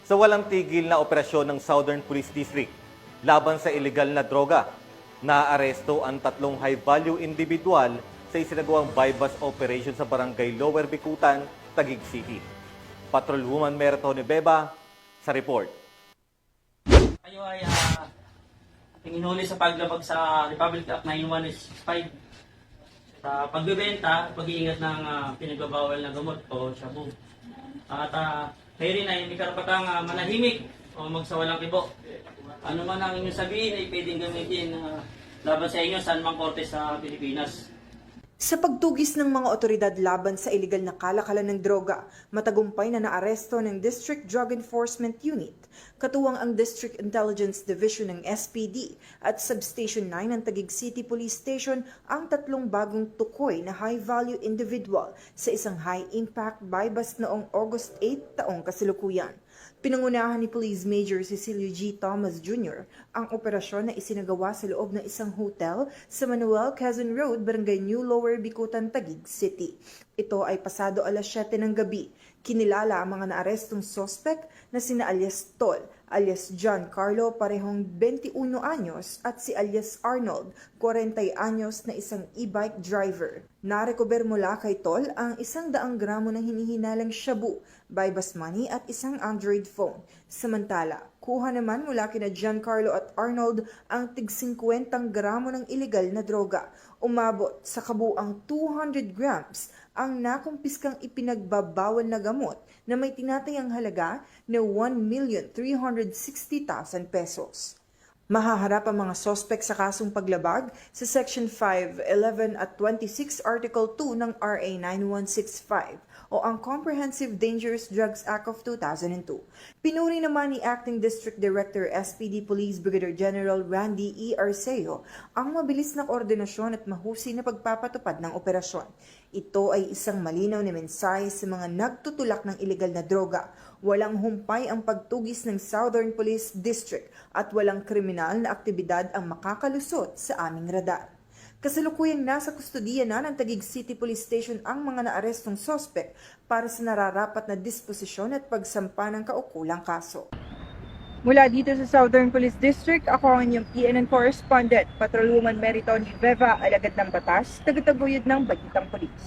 Sa walang tigil na operasyon ng Southern Police District laban sa ilegal na droga, naaresto ang 3 high-value individual sa isinagawang bypass operation sa Barangay Lower Bicutan, Taguig City. Patrolwoman Meritone Beba sa report. Kayo ay inihuli sa paglabag sa Republic Act 9165 sa pagbebenta, pag-iingat ng pinagbabawal na gamot o shabu. At kayo rin ay hindi karapatang manahimik o magsawalang kibo. Ano man ang inyong sabihin ay pwedeng gamitin laban sa inyo saan mang korte sa Pilipinas. Sa pagtugis ng mga otoridad laban sa iligal na kalakalan ng droga, matagumpay na naaresto ng District Drug Enforcement Unit, katuwang ang District Intelligence Division ng SPD at Substation 9 ng Taguig City Police Station ang 3 bagong tukoy na high-value individual sa isang high-impact bypass noong August 8 taong kasalukuyan. Pinangunahan ni Police Major Cecilio G. Thomas Jr. ang operasyon na isinagawa sa loob ng isang hotel sa Manuel Quezon Road, Barangay New Lower Bicutan, Taguig City. Ito ay pasado alas 7 ng gabi. Kinilala ang mga naarestong sospek na sina alias Tol, alias John Carlo, parehong 21 anyos, at si alias Arnold, 40 anyos na isang e-bike driver. Narecover mula kay Tol ang 100 gramo ng hinihinalang shabu, bypass money at isang Android phone. Samantala, kuha naman mula kina John Carlo at Arnold ang tig 50 gramo ng iligal na droga. Umabot sa kabuang 200 grams ang nakumpiskang ipinagbabawal na gamot na may tinatayang halaga na 1,360,000 pesos. Mahaharap ang mga sospek sa kasong paglabag sa Section 5, 11 at 26 Article 2 ng RA 9165 o ang Comprehensive Dangerous Drugs Act of 2002. Pinuri naman ni Acting District Director SPD Police Brigadier General Randy E. Arceo ang mabilis na koordinasyon at mahusay na pagpapatupad ng operasyon. Ito ay isang malinaw na mensahe sa mga nagtutulak ng ilegal na droga. Walang humpay ang pagtugis ng Southern Police District at walang kriminal na aktibidad ang makakalusot sa aming radar. Kasalukuyang nasa kustodiya na ng Taguig City Police Station ang mga naarestong sospek para sa nararapat na disposisyon at pagsampa ng kaukulang kaso. Mula dito sa Southern Police District, ako ang inyong PNN correspondent, Patrolwoman Meritone Beba, alagad ng batas, tagataguyod ng Bagitang Police.